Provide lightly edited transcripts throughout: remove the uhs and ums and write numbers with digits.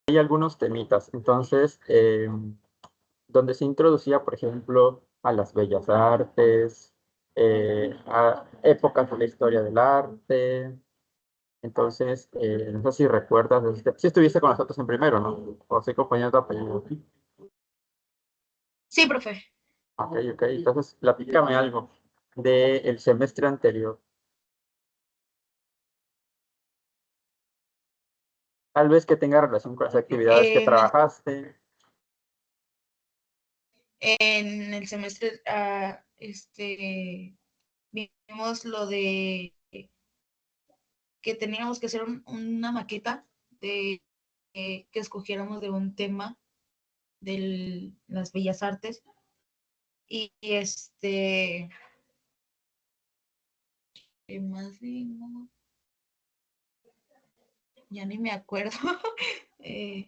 hay algunos temitas. Entonces, donde se introducía, por ejemplo, a las bellas artes, a épocas de la historia del arte. Entonces, no sé si recuerdas, si estuviste con nosotros en primero, ¿no? O soy compañero de apellido. Sí, profe. Ok, ok. Entonces, platícame algo del semestre anterior. Tal vez que tenga relación con las actividades que En el, trabajaste. en el semestre, vimos lo de que teníamos que hacer una maqueta de que escogiéramos de un tema de las bellas artes y ¿qué más vimos? Ya ni me acuerdo. eh,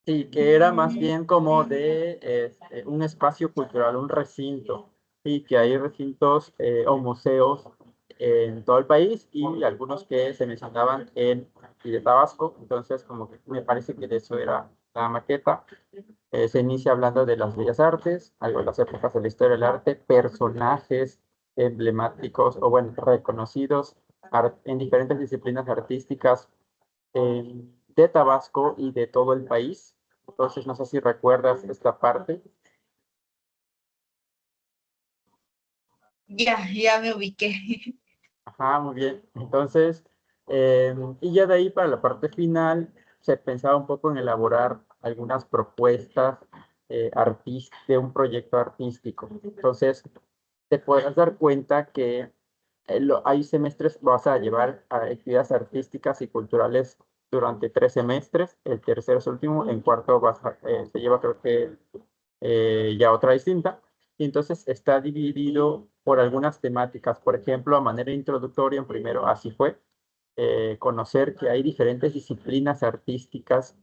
Sí, que era más bien como de un espacio cultural, un recinto, y que hay recintos o museos en todo el país y algunos que se mencionaban en y de Tabasco, entonces como que me parece que de eso era la maqueta. Se inicia hablando de las bellas artes, algo de las épocas de la historia del arte, personajes emblemáticos o bueno, reconocidos en diferentes disciplinas artísticas de Tabasco y de todo el país. Entonces, no sé si recuerdas esta parte. ya me ubiqué. Ajá, muy bien. Entonces, y ya de ahí para la parte final, se pensaba un poco en elaborar algunas propuestas de un proyecto artístico. Entonces, te podrás dar cuenta que hay semestres, vas a llevar a actividades artísticas y culturales durante 3 semestres, el tercero es el último, en cuarto se lleva creo que ya otra distinta, y entonces está dividido por algunas temáticas, por ejemplo, a manera introductoria, en primero, así fue, conocer que hay diferentes disciplinas artísticas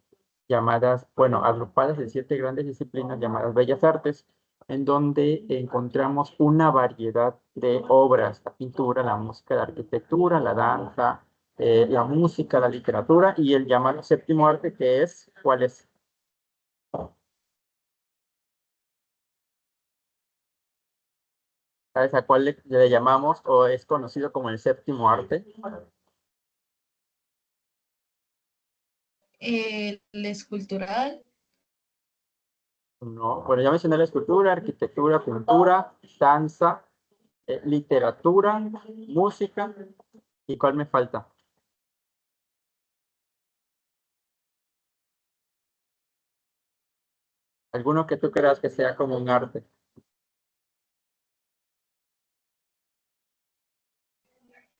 llamadas, bueno, agrupadas en 7 grandes disciplinas llamadas bellas artes, en donde encontramos una variedad de obras, la pintura, la música, la arquitectura, la danza, la música, la literatura y el llamado séptimo arte, que es, ¿cuál es? ¿Sabes a cuál le llamamos o es conocido como el séptimo arte? El escultural, No, bueno, ya mencioné la escultura, arquitectura, pintura, danza, literatura, música. ¿Y cuál me falta? Alguno que tú creas que sea como un arte.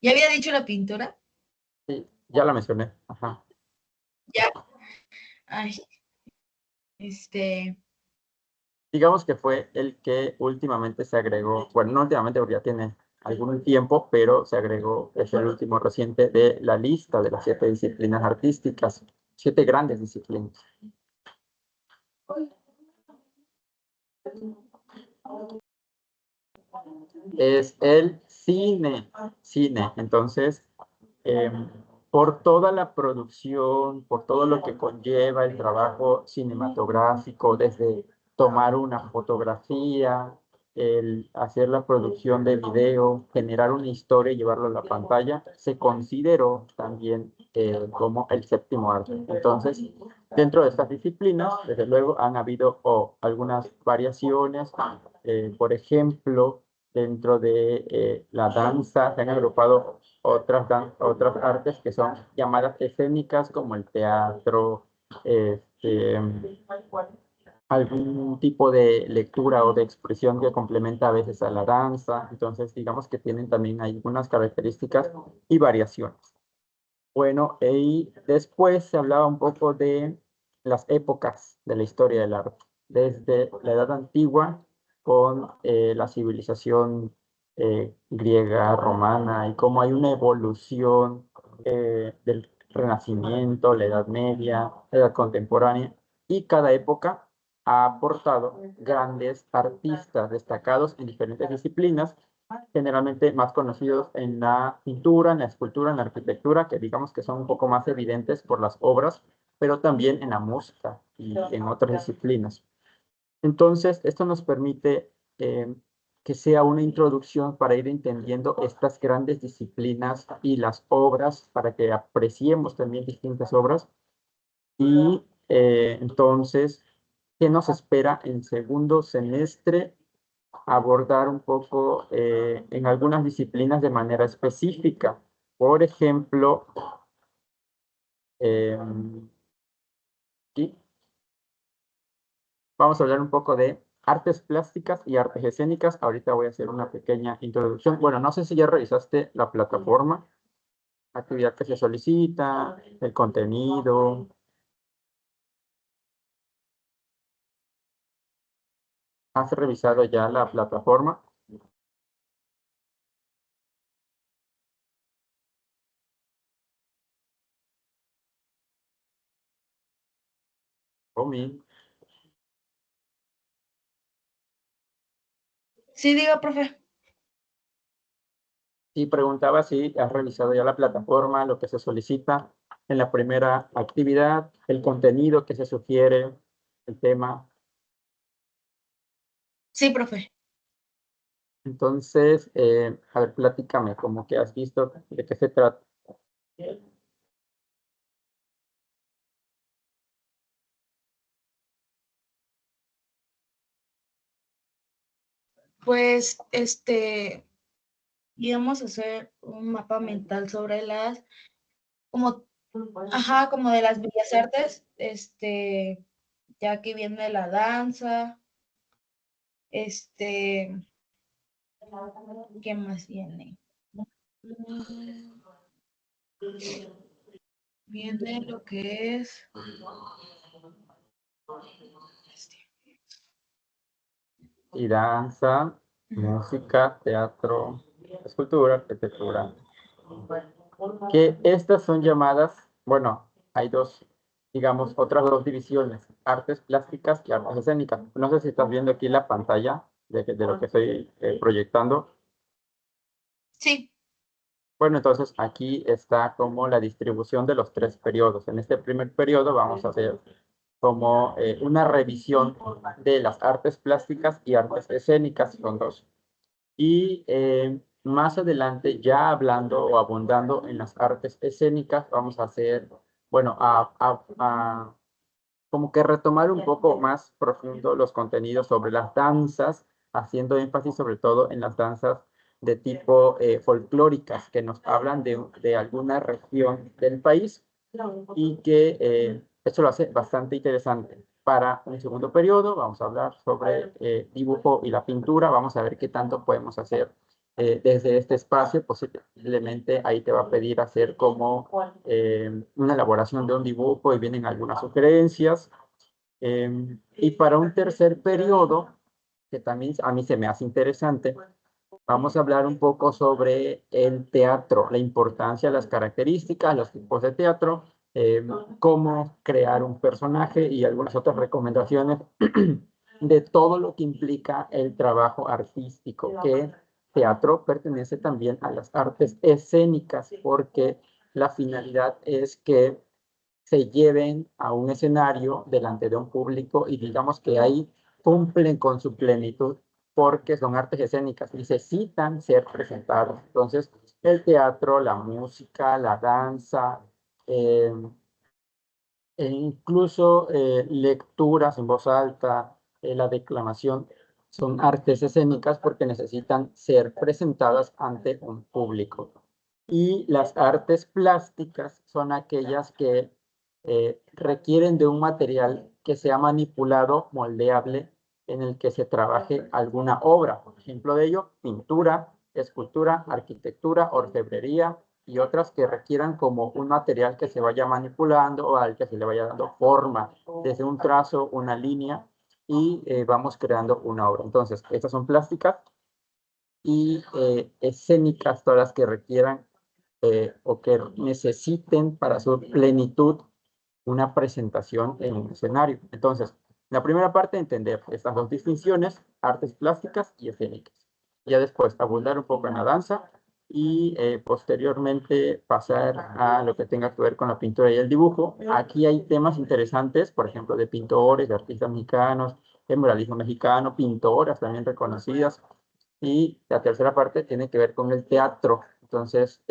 ya había dicho la pintura, Sí, ya la mencioné. Ajá. ya, ay, este, Digamos que fue el que últimamente se agregó, bueno, no últimamente porque ya tiene algún tiempo, pero se agregó, es el último reciente de la lista de las 7 disciplinas artísticas, 7 grandes disciplinas. Es el cine. Cine. Entonces, por toda la producción, por todo lo que conlleva el trabajo cinematográfico, desde tomar una fotografía, el hacer la producción de video, generar una historia y llevarlo a la pantalla, se consideró también como el séptimo arte. Entonces, dentro de estas disciplinas, desde luego, han habido algunas variaciones. Por ejemplo, dentro de la danza se han agrupado otras artes que son llamadas escénicas como el teatro, este, algún tipo de lectura o de expresión que complementa a veces a la danza. Entonces, digamos que tienen también algunas características y variaciones. Bueno, y después se hablaba un poco de las épocas de la historia del arte, desde la Edad Antigua con la civilización griega, romana, y cómo hay una evolución del Renacimiento, la Edad Media, la Edad Contemporánea, y cada época ha aportado grandes artistas destacados en diferentes disciplinas generalmente más conocidos en la pintura, en la escultura, en la arquitectura, que digamos que son un poco más evidentes por las obras, pero también en la música y en otras disciplinas. Entonces, esto nos permite que sea una introducción para ir entendiendo estas grandes disciplinas y las obras, para que apreciemos también distintas obras. Y entonces, ¿qué nos espera en segundo semestre? Abordar un poco en algunas disciplinas de manera específica. Por ejemplo, aquí vamos a hablar un poco de artes plásticas y artes escénicas. Ahorita voy a hacer una pequeña introducción. Bueno, no sé si ya revisaste la plataforma, actividad que se solicita, el contenido. ¿Has revisado ya la plataforma? Omi. Sí, diga, profe. Y preguntaba si has revisado ya la plataforma, lo que se solicita en la primera actividad, el contenido que se sugiere, el tema. Sí, profe. Entonces, a ver, platícame, como que has visto de qué se trata. Pues, íbamos a hacer un mapa mental sobre las, como, ajá, como de las bellas artes, ya que viene la danza, ¿qué más viene? Viene lo que es, Y danza, música, teatro, escultura, arquitectura. Que estas son llamadas, bueno, hay dos, digamos, otras dos divisiones, artes plásticas y artes escénicas. No sé si estás viendo aquí la pantalla de lo que estoy proyectando. sí, Bueno, entonces aquí está como la distribución de los tres periodos. En este primer periodo vamos a hacer como una revisión de las artes plásticas y artes escénicas, son dos. Y más adelante, ya hablando o abundando en las artes escénicas, vamos a hacer, bueno, como que retomar un poco más profundo los contenidos sobre las danzas, haciendo énfasis sobre todo en las danzas de tipo folclóricas, que nos hablan de alguna región del país y que esto lo hace bastante interesante. Para un segundo periodo vamos a hablar sobre dibujo y la pintura, vamos a ver qué tanto podemos hacer desde este espacio. Posiblemente ahí te va a pedir hacer como una elaboración de un dibujo y vienen algunas sugerencias. Y para un tercer periodo, que también a mí se me hace interesante, vamos a hablar un poco sobre el teatro, la importancia, las características, los tipos de teatro, cómo crear un personaje y algunas otras recomendaciones de todo lo que implica el trabajo artístico, que teatro pertenece también a las artes escénicas, porque la finalidad es que se lleven a un escenario delante de un público y digamos que ahí cumplen con su plenitud porque son artes escénicas, necesitan ser presentadas. Entonces, el teatro, la música, la danza, eh, e incluso lecturas en voz alta, la declamación, son artes escénicas porque necesitan ser presentadas ante un público. Y las artes plásticas son aquellas que requieren de un material que sea manipulado, moldeable, en el que se trabaje alguna obra. Por ejemplo de ello, pintura, escultura, arquitectura, orfebrería y otras que requieran como un material que se vaya manipulando o al que se le vaya dando forma, desde un trazo, una línea, y vamos creando una obra. Entonces, estas son plásticas y escénicas, todas las que requieran o que necesiten para su plenitud una presentación en un escenario. Entonces, la primera parte, entender estas dos distinciones, artes plásticas y escénicas. Ya después abundar un poco en la danza y posteriormente pasar a lo que tenga que ver con la pintura y el dibujo. Aquí hay temas interesantes, por ejemplo, de pintores, de artistas mexicanos, de muralismo mexicano, pintoras también reconocidas. Y la tercera parte tiene que ver con el teatro. Entonces,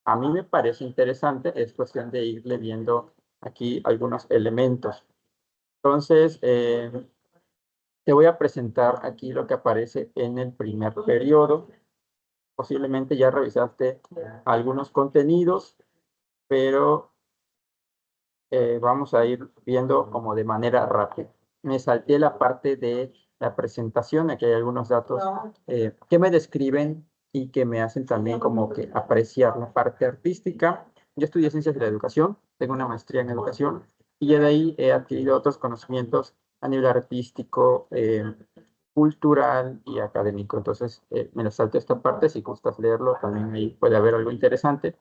a mí me parece interesante, es cuestión de irle viendo aquí algunos elementos. Entonces, te voy a presentar aquí lo que aparece en el primer periodo. Posiblemente ya revisaste algunos contenidos, pero vamos a ir viendo como de manera rápida. Me salté la parte de la presentación, aquí hay algunos datos que me describen y que me hacen también como que apreciar la parte artística. Yo estudié Ciencias de la Educación, tengo una maestría en Educación y ya de ahí he adquirido otros conocimientos a nivel artístico, cultural y académico. Entonces, me la salté esta parte, si gustas leerlo, también ahí puede haber algo interesante.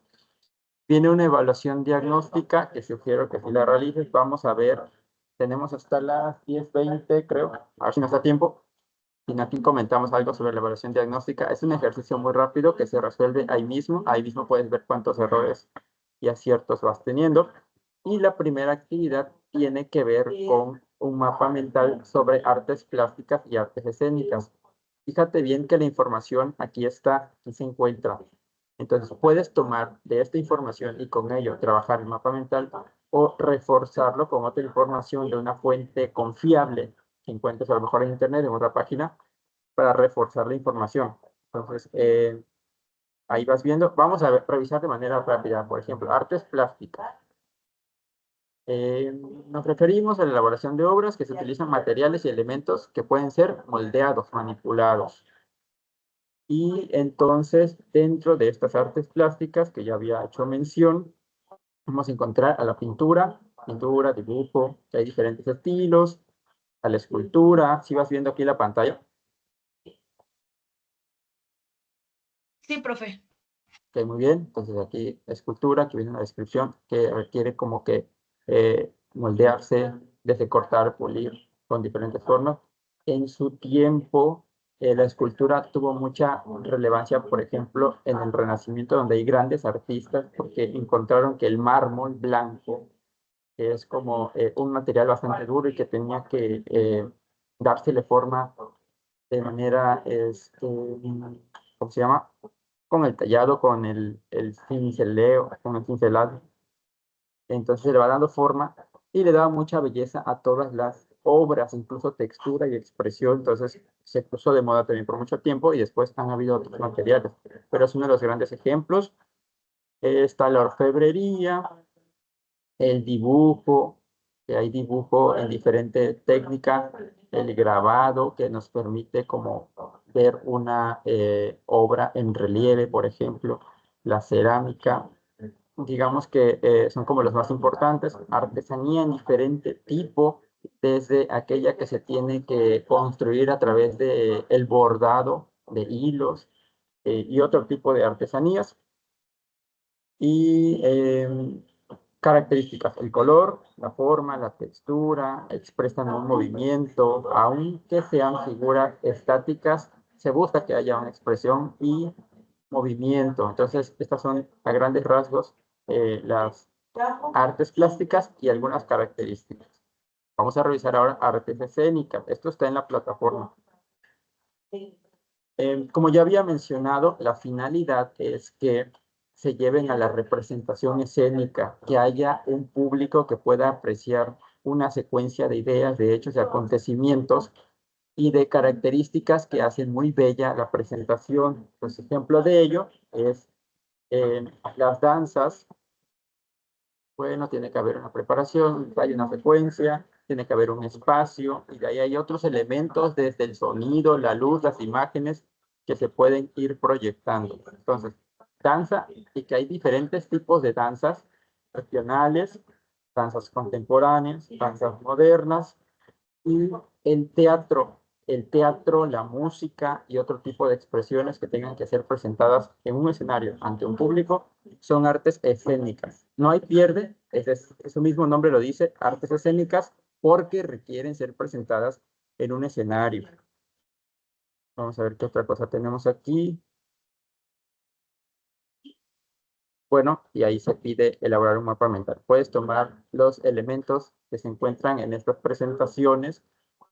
Viene una evaluación diagnóstica que sugiero que si la realices, vamos a ver, tenemos hasta las 10:20, creo, a ver si nos da tiempo. Y aquí comentamos algo sobre la evaluación diagnóstica. Es un ejercicio muy rápido que se resuelve ahí mismo puedes ver cuántos errores y aciertos vas teniendo. Y la primera actividad tiene que ver con un mapa mental sobre artes plásticas y artes escénicas. Fíjate bien que la información aquí está, aquí se encuentra. Entonces puedes tomar de esta información y con ello trabajar el mapa mental o reforzarlo con otra información de una fuente confiable que encuentres a lo mejor en internet, en otra página, para reforzar la información. Entonces, ahí vas viendo. Vamos a revisar de manera rápida, por ejemplo, artes plásticas. Nos referimos a la elaboración de obras que se utilizan materiales y elementos que pueden ser moldeados, manipulados. Y entonces, dentro de estas artes plásticas que ya había hecho mención, vamos a encontrar a la pintura, dibujo, que hay diferentes estilos, a la escultura. Si vas viendo aquí la pantalla. Sí, profe. Ok, muy bien. Entonces aquí escultura, aquí viene una descripción que requiere como que moldearse, desde cortar, pulir con diferentes formas. En su tiempo, la escultura tuvo mucha relevancia, por ejemplo, en el Renacimiento, donde hay grandes artistas, porque encontraron que el mármol blanco es como un material bastante duro y que tenía que dársele forma de manera, ¿cómo se llama? Con el tallado, con el cinceleo, con el cincelado. Entonces se le va dando forma y le da mucha belleza a todas las obras, incluso textura y expresión. Entonces se puso de moda también por mucho tiempo y después han habido otros materiales. Pero es uno de los grandes ejemplos. Está la orfebrería, el dibujo, que hay dibujo en diferentes técnicas, el grabado que nos permite como ver una obra en relieve, por ejemplo, la cerámica, digamos que son como los más importantes, artesanía en diferente tipo, desde aquella que se tiene que construir a través de el bordado de hilos y otro tipo de artesanías. Y características, el color, la forma, la textura, expresan un movimiento, aunque sean figuras estáticas, se busca que haya una expresión y movimiento. Entonces, estas son a grandes rasgos las artes plásticas y algunas características. Vamos a revisar ahora artes escénicas. Esto está en la plataforma. Como ya había mencionado, la finalidad es que se lleven a la representación escénica, que haya un público que pueda apreciar una secuencia de ideas, de hechos, de acontecimientos y de características que hacen muy bella la presentación. Pues ejemplo de ello es las danzas. Bueno, tiene que haber una preparación, hay una secuencia, tiene que haber un espacio, y de ahí hay otros elementos desde el sonido, la luz, las imágenes que se pueden ir proyectando. Entonces, danza, y que hay diferentes tipos de danzas regionales, danzas contemporáneas, danzas modernas, y el teatro, la música y otro tipo de expresiones que tengan que ser presentadas en un escenario ante un público son artes escénicas. No hay pierde, su mismo nombre lo dice, artes escénicas, porque requieren ser presentadas en un escenario. Vamos a ver qué otra cosa tenemos aquí. Bueno, y ahí se pide elaborar un mapa mental. Puedes tomar los elementos que se encuentran en estas presentaciones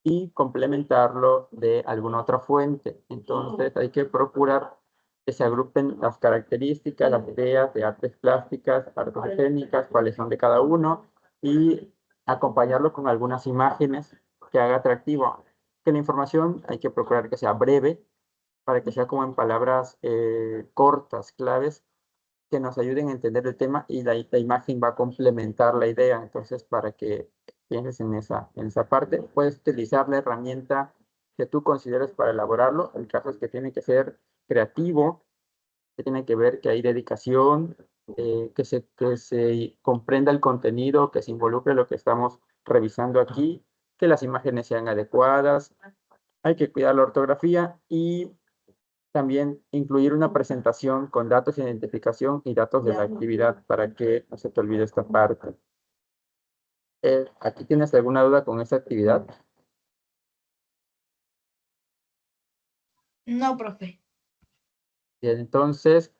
y complementarlo de alguna otra fuente. Entonces hay que procurar que se agrupen las características, las ideas de artes plásticas, artes escénicas, cuáles son de cada uno, y acompañarlo con algunas imágenes que haga atractivo. Que la información hay que procurar que sea breve, para que sea como en palabras cortas, claves, que nos ayuden a entender el tema, y la imagen va a complementar la idea. Entonces, para que pienses en esa parte, puedes utilizar la herramienta que tú consideres para elaborarlo. El caso es que tiene que ser creativo, que tiene que ver que hay dedicación, que se comprenda el contenido, que se involucre lo que estamos revisando aquí, que las imágenes sean adecuadas. Hay que cuidar la ortografía y también incluir una presentación con datos de identificación y datos de la actividad para que no se te olvide esta parte. ¿Aquí tienes alguna duda con esta actividad? No, profe. Bien, entonces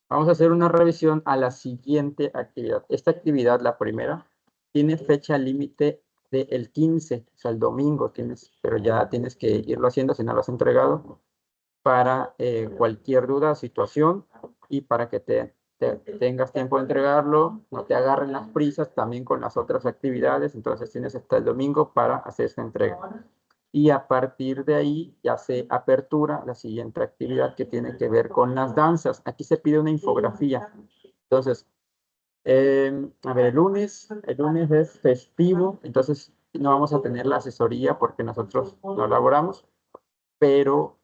vamos a hacer una revisión a la siguiente actividad. Esta actividad, la primera, tiene fecha límite del 15, o sea, el domingo tienes, pero ya tienes que irlo haciendo si no lo has entregado, para cualquier duda o situación, y para que tengas tiempo de entregarlo, no te agarren las prisas también con las otras actividades. Entonces tienes hasta el domingo para hacer esta entrega. Y a partir de ahí ya se apertura la siguiente actividad, que tiene que ver con las danzas. Aquí se pide una infografía. Entonces, a ver, el lunes es festivo, entonces no vamos a tener la asesoría porque nosotros no laboramos, pero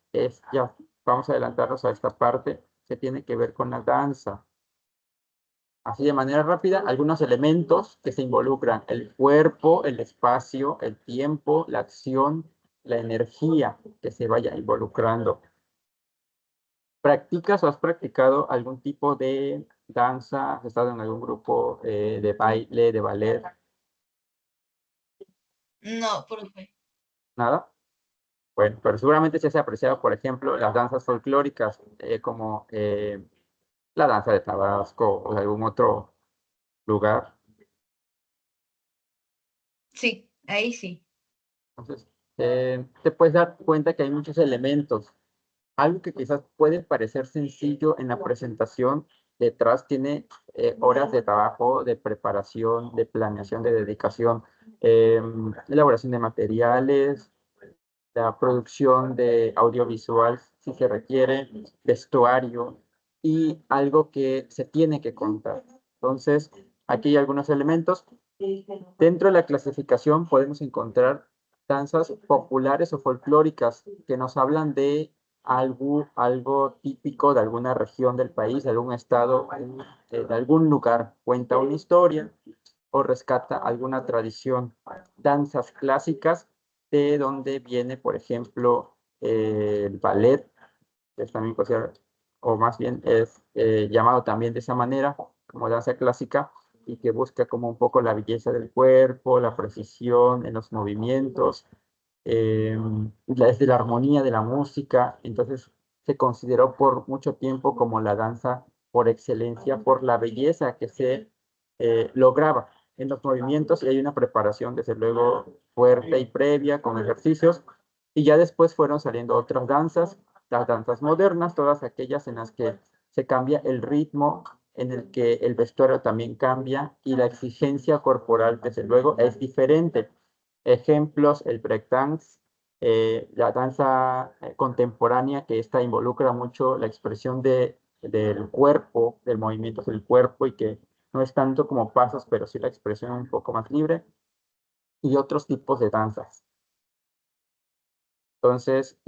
ya vamos a adelantarnos a esta parte que tiene que ver con la danza. Así, de manera rápida, algunos elementos que se involucran: el cuerpo, el espacio, el tiempo, la acción, la energía que se vaya involucrando. ¿Practicas o has practicado algún tipo de danza? ¿Has estado en algún grupo de baile, de ballet? No, profe. ¿Nada? Bueno, pero seguramente se ha apreciado, por ejemplo, las danzas folclóricas, como la danza de Tabasco o de algún otro lugar. Sí, ahí sí. Entonces, te puedes dar cuenta que hay muchos elementos. Algo que quizás puede parecer sencillo en la presentación, detrás tiene horas de trabajo, de preparación, de planeación, de dedicación, elaboración de materiales, la producción de audiovisual si se requiere, vestuario, y algo que se tiene que contar. Entonces, aquí hay algunos elementos. Dentro de la clasificación podemos encontrar danzas populares o folclóricas que nos hablan de algo típico de alguna región del país, de algún estado, de algún lugar. Cuenta una historia o rescata alguna tradición. Danzas clásicas, de donde viene, por ejemplo, el ballet, que es también considerado, o más bien es llamado también de esa manera, como danza clásica, y que busca como un poco la belleza del cuerpo, la precisión en los movimientos, desde la armonía de la música. Entonces se consideró por mucho tiempo como la danza por excelencia, por la belleza que se lograba en los movimientos, y hay una preparación desde luego fuerte y previa con ejercicios, y ya después fueron saliendo otras danzas, las danzas modernas, todas aquellas en las que se cambia el ritmo, en el que el vestuario también cambia y la exigencia corporal, desde luego, es diferente. Ejemplos: el breakdance, la danza contemporánea, que esta involucra mucho la expresión del cuerpo, del movimiento del cuerpo, y que no es tanto como pasos, pero sí la expresión un poco más libre, y otros tipos de danzas. Entonces,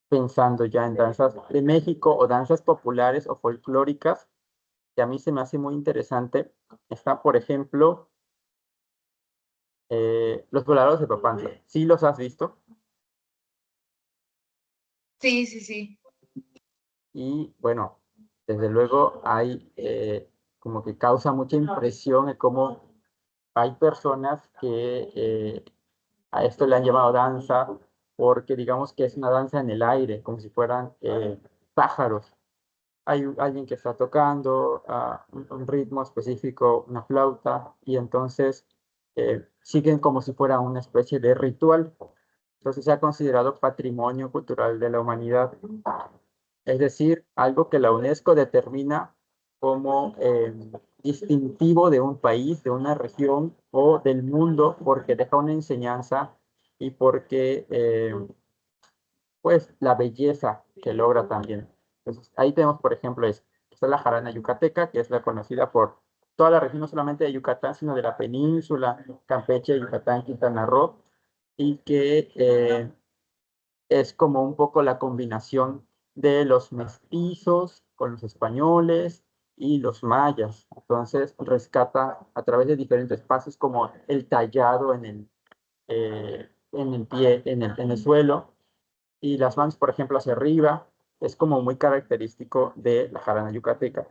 pensando ya en danzas de México o danzas populares o folclóricas, que a mí se me hace muy interesante, está, por ejemplo, los volados de Papantla. ¿Sí los has visto? Sí, sí, sí. Y bueno, desde luego hay como que causa mucha impresión de cómo hay personas que a esto le han llamado danza, porque digamos que es una danza en el aire, como si fueran pájaros. Hay alguien que está tocando un ritmo específico, una flauta, y entonces siguen como si fuera una especie de ritual. Entonces se ha considerado patrimonio cultural de la humanidad, es decir, algo que la UNESCO determina como distintivo de un país, de una región o del mundo, porque deja una enseñanza y porque pues la belleza que logra también. Entonces, ahí tenemos, por ejemplo, está la jarana yucateca, que es la conocida por toda la región, no solamente de Yucatán, sino de la península, Campeche, Yucatán, Quintana Roo, y que es como un poco la combinación de los mestizos con los españoles y los mayas. Entonces, rescata a través de diferentes pasos como el tallado en el pie, en el suelo, y las manos, por ejemplo, hacia arriba, es como muy característico de la jarana yucateca.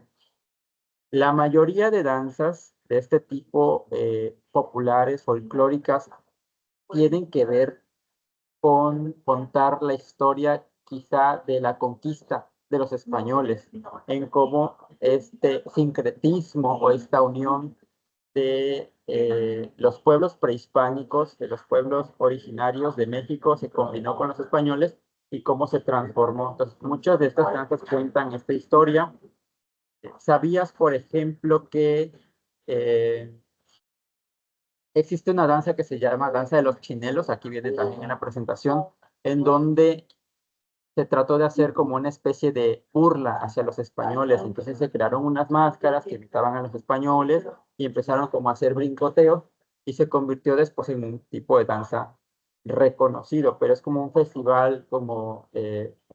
La mayoría de danzas de este tipo, populares, folclóricas, tienen que ver con contar la historia quizá de la conquista de los españoles, en cómo este sincretismo o esta unión de los pueblos prehispánicos, de los pueblos originarios de México, se combinó con los españoles y cómo se transformó. Entonces, muchas de estas danzas cuentan esta historia. ¿Sabías, por ejemplo, que eh, existe una danza que se llama danza de los chinelos? Aquí viene también en la presentación, en donde se trató de hacer como una especie de burla hacia los españoles. Entonces se crearon unas máscaras que imitaban a los españoles y empezaron como a hacer brincoteos y se convirtió después en un tipo de danza reconocido, pero es como un festival, como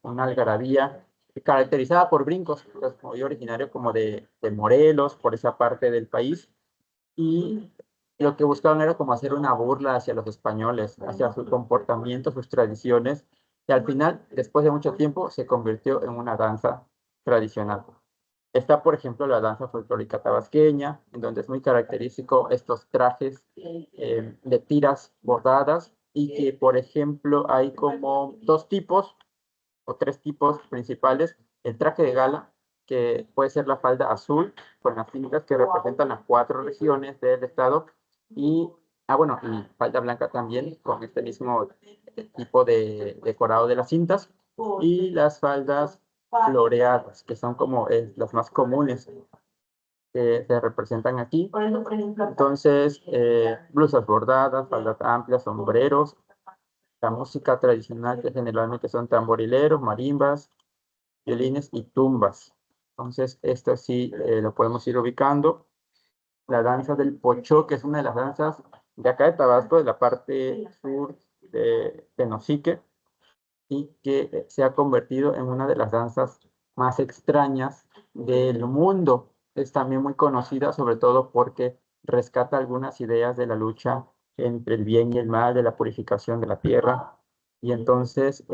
una algarabía caracterizada por brincos. Entonces, como yo originario como de Morelos, por esa parte del país, y lo que buscaban era como hacer una burla hacia los españoles, hacia su comportamiento, sus tradiciones, y al final, después de mucho tiempo, se convirtió en una danza tradicional. Está, por ejemplo, la danza folclórica tabasqueña, en donde es muy característico estos trajes de tiras bordadas, y que, por ejemplo, hay como dos tipos o tres tipos principales: el traje de gala, que puede ser la falda azul con las cintas que representan las cuatro regiones del estado, y, bueno, y falda blanca también con este mismo tipo de decorado de las cintas, y las faldas floreadas, que son como las más comunes que se representan aquí. Entonces, blusas bordadas, faldas amplias, sombreros, la música tradicional, que generalmente son tamborileros, marimbas, violines y tumbas. Entonces, esto sí lo podemos ir ubicando. La danza del pocho, que es una de las danzas de acá de Tabasco, de la parte sur de Tenosique, y que se ha convertido en una de las danzas más extrañas del mundo. Es también muy conocida, sobre todo porque rescata algunas ideas de la lucha entre el bien y el mal, de la purificación de la tierra. Y entonces,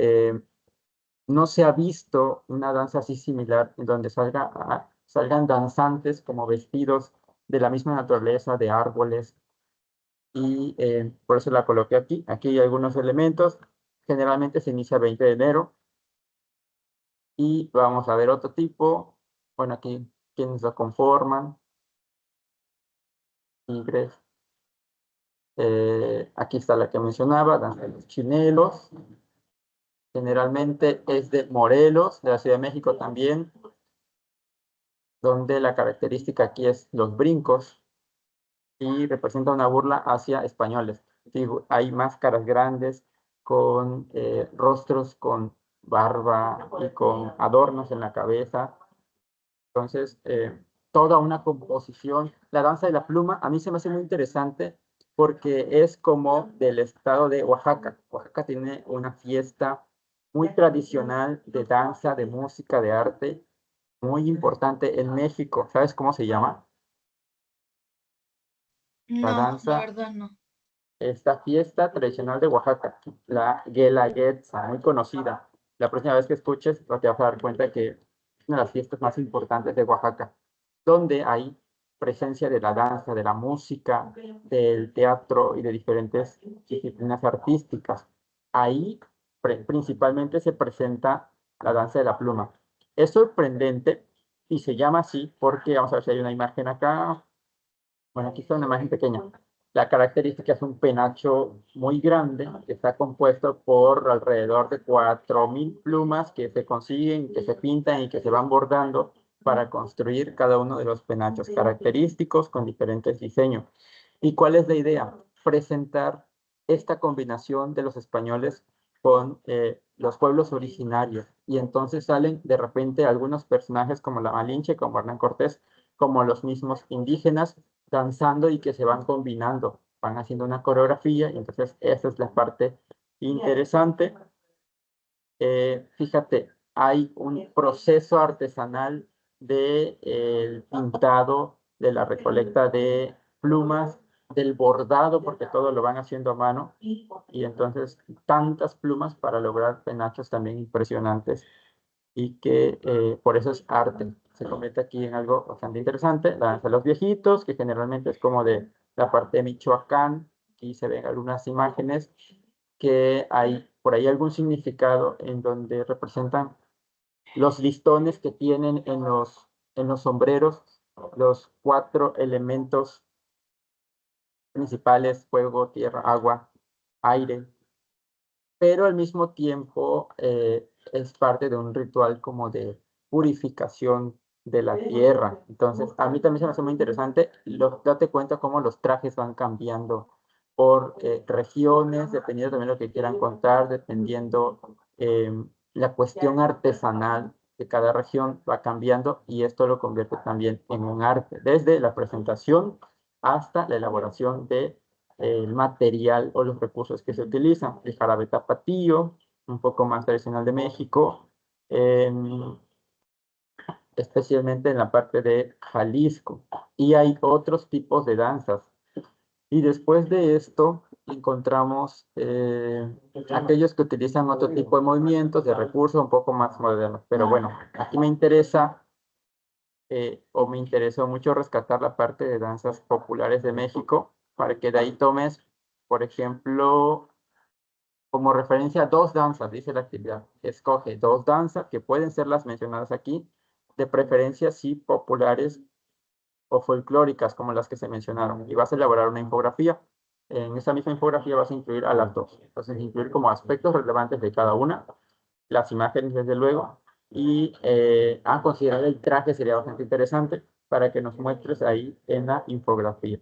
no se ha visto una danza así similar en donde salgan danzantes como vestidos de la misma naturaleza, de árboles, y por eso la coloqué aquí. Aquí hay algunos elementos. Generalmente se inicia 20 de enero, y vamos a ver otro tipo. Bueno, aquí quienes lo conforman: tigres. Aquí está la que mencionaba, danza de los chinelos. Generalmente es de Morelos, de la Ciudad de México también, donde la característica aquí es los brincos y representa una burla hacia españoles. Hay máscaras grandes con rostros con barba y con adornos en la cabeza. Entonces, toda una composición. La danza de la pluma a mí se me hace muy interesante porque es como del estado de Oaxaca. Oaxaca tiene una fiesta muy tradicional de danza, de música, de arte, muy importante en México. ¿Sabes cómo se llama? La No, la danza, verdad no. esta fiesta tradicional de Oaxaca, la Guelaguetza, muy conocida. La próxima vez que escuches, te vas a dar cuenta que es una de las fiestas más importantes de Oaxaca, donde hay presencia de la danza, de la música, del teatro y de diferentes disciplinas artísticas. Ahí principalmente se presenta la danza de la pluma. Es sorprendente y se llama así porque, vamos a ver si hay una imagen acá. Bueno, aquí está una imagen pequeña. La característica es un penacho muy grande que está compuesto por alrededor de 4.000 plumas que se consiguen, que se pintan y que se van bordando para construir cada uno de los penachos característicos con diferentes diseños. ¿Y cuál es la idea? Presentar esta combinación de los españoles con los pueblos originarios. Y entonces salen de repente algunos personajes como la Malinche, como Hernán Cortés, como los mismos indígenas, danzando y que se van combinando, van haciendo una coreografía y entonces esa es la parte interesante. Fíjate, hay un proceso artesanal de el pintado, de la recolecta de plumas, del bordado, porque todo lo van haciendo a mano, y entonces tantas plumas para lograr penachos también impresionantes y que por eso es arte. Se convierte aquí en algo bastante interesante. La danza de los viejitos, que generalmente es como de la parte de Michoacán. Aquí se ven algunas imágenes que hay por ahí algún significado en donde representan los listones que tienen en los sombreros, los 4 elementos principales: fuego, tierra, agua, aire, pero al mismo tiempo es parte de un ritual como de purificación de la tierra. Entonces, a mí también se me hace muy interesante, date cuenta cómo los trajes van cambiando por regiones, dependiendo también de lo que quieran contar, dependiendo la cuestión artesanal de cada región va cambiando y esto lo convierte también en un arte, desde la presentación hasta la elaboración de el material o los recursos que se utilizan. El jarabe tapatío, un poco más tradicional de México, especialmente en la parte de Jalisco. Y hay otros tipos de danzas. Y después de esto encontramos aquellos que utilizan otro tipo de movimientos, de recursos un poco más modernos. Pero bueno, aquí me interesa o me interesó mucho rescatar la parte de danzas populares de México para que de ahí tomes, por ejemplo, como referencia 2 danzas, dice la actividad. Escoge 2 danzas que pueden ser las mencionadas aquí, de preferencia sí populares o folclóricas como las que se mencionaron. Y vas a elaborar una infografía. En esa misma infografía vas a incluir a las 2. Entonces, incluir como aspectos relevantes de cada una, las imágenes desde luego, y a considerar el traje sería bastante interesante para que nos muestres ahí en la infografía.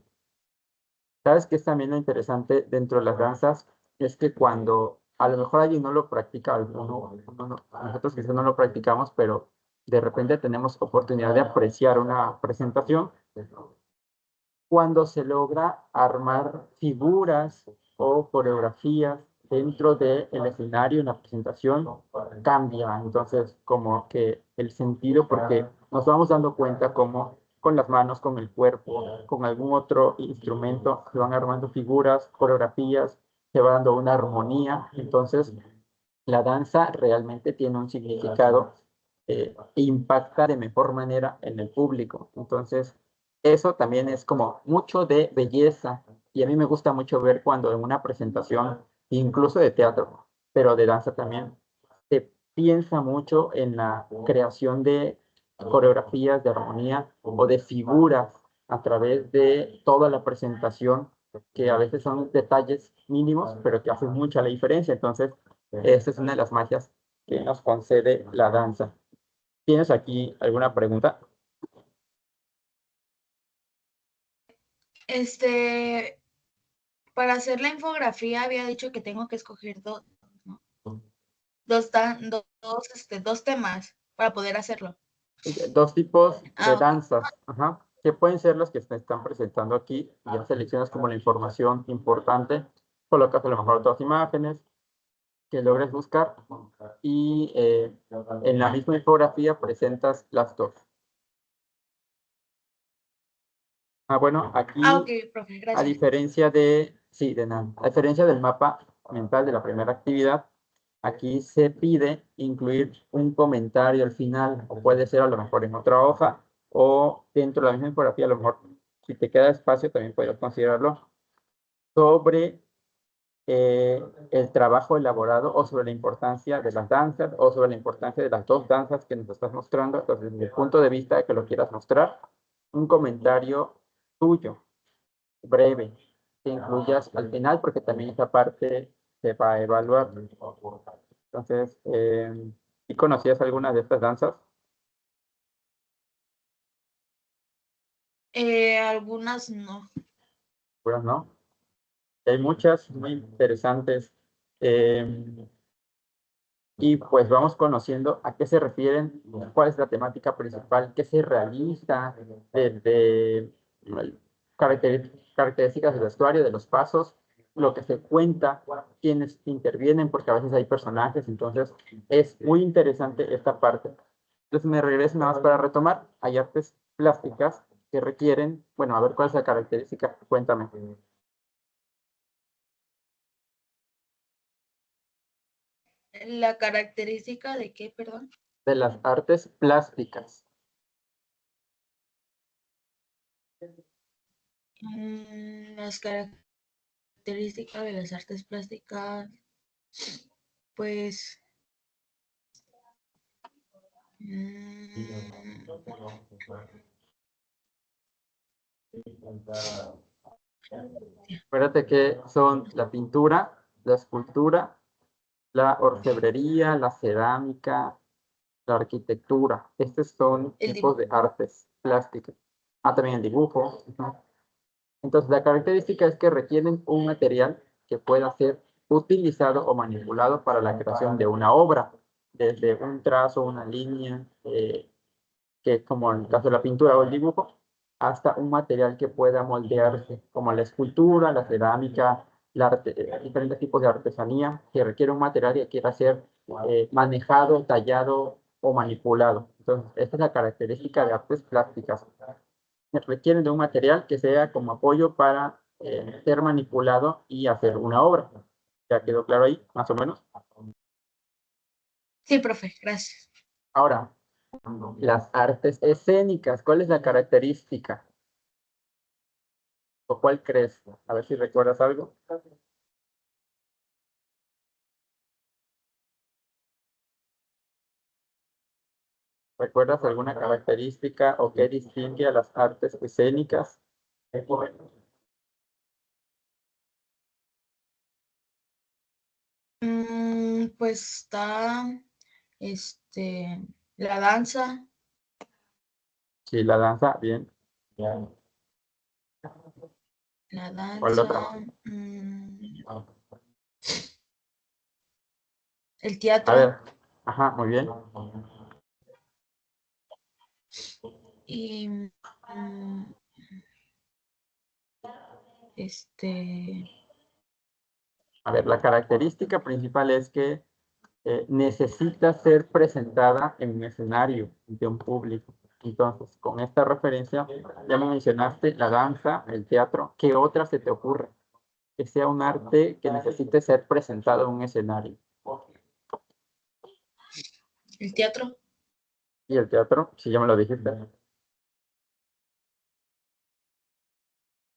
¿Sabes qué es también lo interesante dentro de las danzas? Es que cuando a lo mejor alguien no lo practica, nosotros quizás no lo practicamos, pero de repente tenemos oportunidad de apreciar una presentación, cuando se logra armar figuras o coreografías dentro del escenario en la presentación, cambia entonces como que el sentido, porque nos vamos dando cuenta cómo con las manos, con el cuerpo, con algún otro instrumento, se van armando figuras, coreografías, se va dando una armonía. Entonces, la danza realmente tiene un significado e impacta de mejor manera en el público. Entonces, eso también es como mucho de belleza. Y a mí me gusta mucho ver cuando en una presentación, incluso de teatro, pero de danza también, se piensa mucho en la creación de coreografías de armonía o de figuras a través de toda la presentación, que a veces son detalles mínimos, pero que hacen mucha la diferencia. Entonces, esa es una de las magias que nos concede la danza. ¿Tienes aquí alguna pregunta? Este, para hacer la infografía había dicho que tengo que escoger dos, ¿no? Dos temas para poder hacerlo. 2 tipos de Ok. danzas, ajá, que pueden ser los que se están presentando aquí. Ya seleccionas como la información importante, colocas a lo mejor 2 imágenes que logres buscar y en la misma infografía presentas las 2. Bueno, Ok, aquí, profe, a gracias. diferencia de, sí, de nada, a diferencia del mapa mental de la primera actividad, aquí se pide incluir un comentario al final, o puede ser a lo mejor en otra hoja, o dentro de la misma infografía, a lo mejor, si te queda espacio, también puedes considerarlo, sobre el trabajo elaborado o sobre la importancia de las danzas o sobre la importancia de las dos danzas que nos estás mostrando. Entonces, desde el punto de vista de que lo quieras mostrar, un comentario tuyo, breve, que incluyas al final, porque también esa parte se va a evaluar. Entonces, ¿y conocías alguna de estas danzas? Algunas no. Bueno, ¿no? Hay muchas muy interesantes. Y pues vamos conociendo a qué se refieren, cuál es la temática principal, qué se realiza, desde características del vestuario, de los pasos, lo que se cuenta, quiénes intervienen, porque a veces hay personajes, entonces es muy interesante esta parte. Entonces me regreso nada más para retomar, hay artes plásticas que requieren, bueno, a ver cuál es la característica, cuéntame. La característica de qué, perdón. De las artes plásticas. Las características de las artes plásticas, pues, Acuérdate que son la pintura, la escultura, la orfebrería, la cerámica, la arquitectura. Estos son el tipos dibujo. de artes plásticas. Ah, también el dibujo. Ujú. Entonces, la característica es que requieren un material que pueda ser utilizado o manipulado para la creación de una obra, desde un trazo, una línea, que como en el caso de la pintura o el dibujo, hasta un material que pueda moldearse, como la escultura, la cerámica, diferentes tipos de artesanía, que requiere un material que quiera ser manejado, tallado o manipulado. Entonces, esta es la característica de artes plásticas. Requieren de un material que sea como apoyo para ser manipulado y hacer una obra. ¿Ya quedó claro ahí, más o menos? Sí, profe, gracias. Ahora, las artes escénicas, ¿cuál es la característica? ¿O cuál crees? A ver si recuerdas algo. ¿Recuerdas alguna característica o qué distingue a las artes escénicas? Pues está, la danza, Sí, la danza, bien. la ¿Cuál otra? danza, el A teatro ver, ajá, muy bien. y este, A ver, la característica principal es que necesita ser presentada en un escenario de un público. Entonces, con esta referencia, ya me mencionaste la danza, el teatro. ¿Qué otra se te ocurre? Que sea un arte que necesite ser presentado en un escenario. el teatro. Y el teatro, si ya me lo dijiste.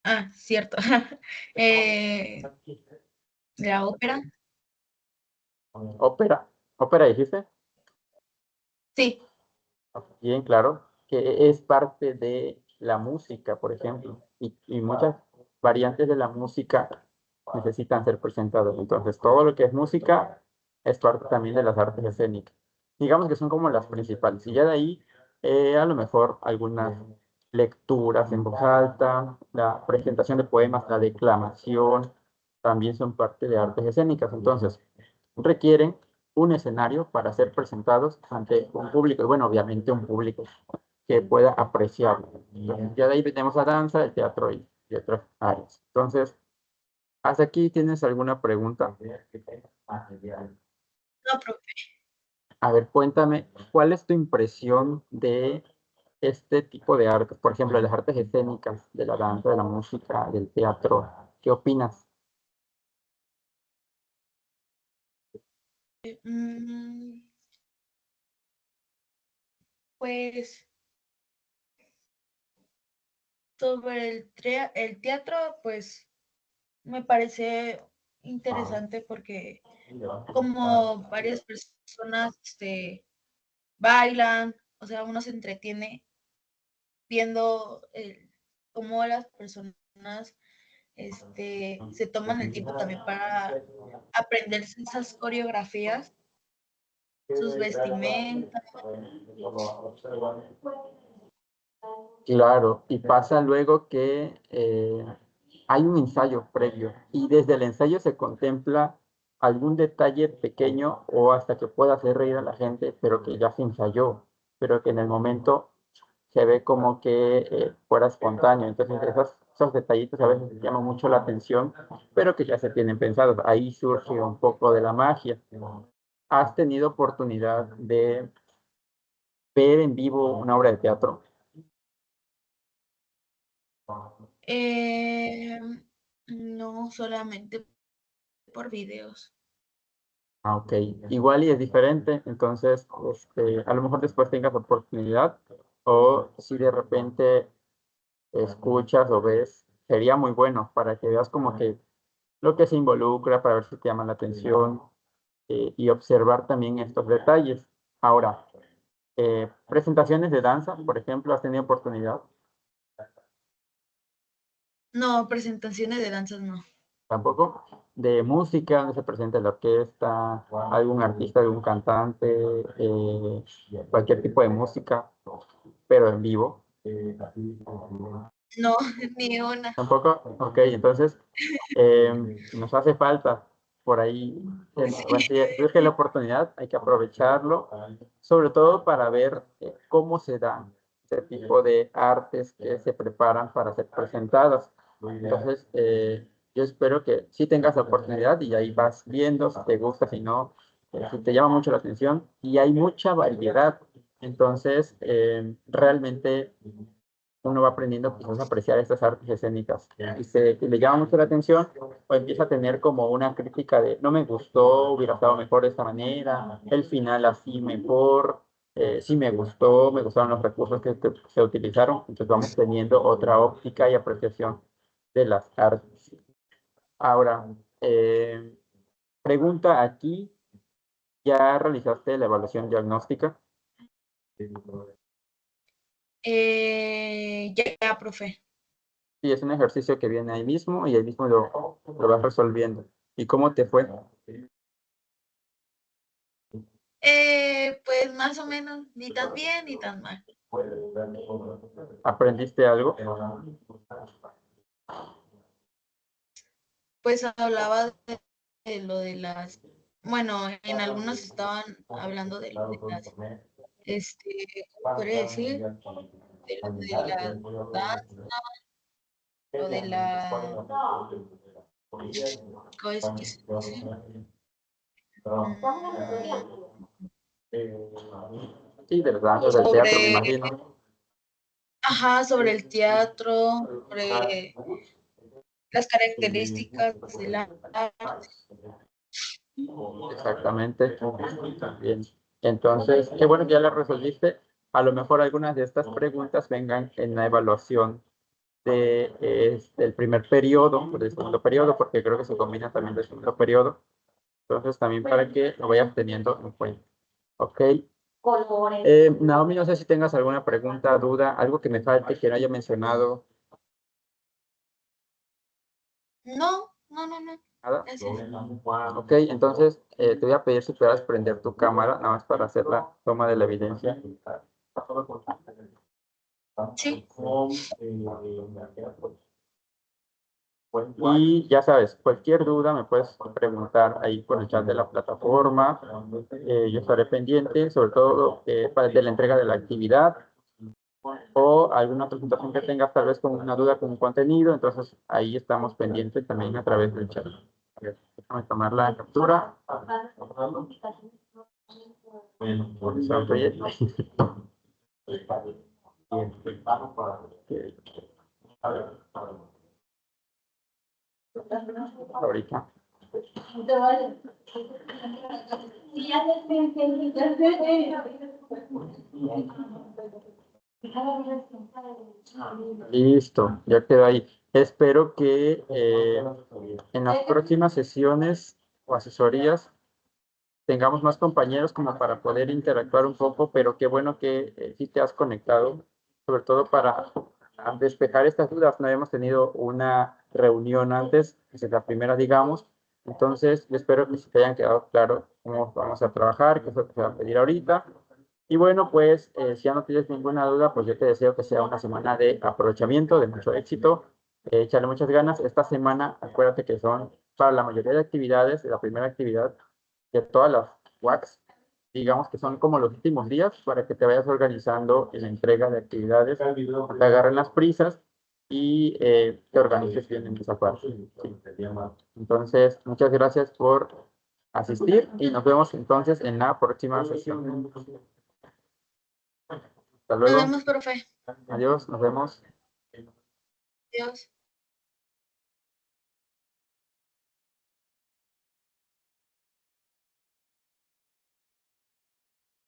Ah, cierto. Eh, la ópera, Ópera. ¿Ópera dijiste? sí. Bien, claro, que es parte de la música, por ejemplo, y muchas variantes de la música necesitan ser presentadas. Entonces, todo lo que es música es parte también de las artes escénicas. Digamos que son como las principales. Y ya de ahí, a lo mejor algunas lecturas en voz alta, la presentación de poemas, la declamación, también son parte de artes escénicas. Entonces, requieren un escenario para ser presentados ante un público, y bueno, obviamente un público que pueda apreciarlo. Entonces, ya de ahí tenemos la danza, el teatro y otras áreas. Entonces, ¿hasta aquí tienes alguna pregunta? No, profe. A ver, cuéntame, ¿cuál es tu impresión de este tipo de artes? Por ejemplo, de las artes escénicas, de la danza, de la música, del teatro. ¿Qué opinas? Mm, pues sobre el teatro, pues me parece interesante porque como varias personas bailan, o sea, uno se entretiene viendo cómo las personas se toman el tiempo también para aprenderse esas coreografías, sus vestimentas. Claro, y pasa luego que hay un ensayo previo y desde el ensayo se contempla algún detalle pequeño o hasta que pueda hacer reír a la gente, pero que ya se ensayó, pero que en el momento se ve como que fuera espontáneo. Entonces, esos detallitos a veces llaman mucho la atención, pero que ya se tienen pensados. Ahí surge un poco de la magia. ¿Has tenido oportunidad de ver en vivo una obra de teatro? No, solamente por videos. Ah, ok. Igual y es diferente, entonces a lo mejor después tengas oportunidad o si de repente escuchas o ves, sería muy bueno para que veas como que lo que se involucra, para ver si te llama la atención y observar también estos detalles. Ahora, presentaciones de danza, por ejemplo, ¿has tenido oportunidad? No, presentaciones de danzas no. Tampoco. De música, donde se presenta la orquesta, algún artista, algún cantante, cualquier tipo de música, pero en vivo. No, ni una. Tampoco. Ok, entonces nos hace falta por ahí. Bueno, Sí. si surge la oportunidad, hay que aprovecharlo, sobre todo para ver cómo se dan ese tipo de artes que se preparan para ser presentadas. Entonces, yo espero que sí tengas la oportunidad y ahí vas viendo si te gusta, si no, si te llama mucho la atención y hay mucha variedad. Entonces, realmente uno va aprendiendo quizás a apreciar estas artes escénicas y le llama mucho la atención o empieza a tener como una crítica de no me gustó, hubiera estado mejor de esta manera, el final así mejor, sí me gustó, me gustaron los recursos que se utilizaron, entonces vamos teniendo otra óptica y apreciación de las artes. Ahora, pregunta aquí, ¿ya realizaste la evaluación diagnóstica? Ya, profe. Sí, es un ejercicio que viene ahí mismo y ahí mismo lo vas resolviendo. ¿Y cómo te fue? Pues más o menos, ni tan bien ni tan mal. ¿Aprendiste algo? Pues hablaba de lo de las, bueno, en algunos estaban hablando de lo de las, ¿cómo podría decir? De lo de la danza, lo de la, ¿cómo es que se dice? Mm, Sí, de las danzas, del teatro, me sobre, imagino. ajá, sobre el teatro, sobre las características del arte. Exactamente. Bien. Entonces, qué bueno que ya la resolviste. A lo mejor algunas de estas preguntas vengan en la evaluación del primer periodo o del segundo periodo, porque creo que se combina también del segundo periodo. Entonces, también para que lo vayas teniendo en cuenta. Ok. Naomi, no sé si tengas alguna pregunta, duda, algo que me falte, que no haya mencionado. No, no, no, no. Nada. Gracias. Ok, entonces te voy a pedir si puedas prender tu cámara, nada más para hacer la toma de la evidencia. Sí. Y ya sabes, cualquier duda me puedes preguntar ahí por el chat de la plataforma. Yo estaré pendiente, sobre todo de la entrega de la actividad o alguna otra situación que tengas tal vez con una duda con un contenido. Entonces ahí estamos pendientes también a través del chat. A ver, déjame tomar la captura. Sonríe. Ahorita. Listo, ya quedó ahí. espero que en las próximas sesiones o asesorías tengamos más compañeros como para poder interactuar un poco, pero qué bueno que sí te has conectado, sobre todo para despejar estas dudas. No habíamos tenido una reunión antes, esa es la primera, digamos. Entonces, yo espero que se te hayan quedado claro cómo vamos a trabajar, qué es lo que se va a pedir ahorita. Y bueno, pues si ya no tienes ninguna duda, pues yo te deseo que sea una semana de aprovechamiento, de mucho éxito. Échale muchas ganas. Esta semana, acuérdate que son para la mayoría de actividades, la primera actividad de todas las WACs, digamos que son como los últimos días para que te vayas organizando en la entrega de actividades, te agarren las prisas y te organices bien en esa parte. Sí. Entonces, muchas gracias por asistir y nos vemos entonces en la próxima sesión. Hasta Nos luego. vemos, profe. Adiós, nos vemos. Adiós.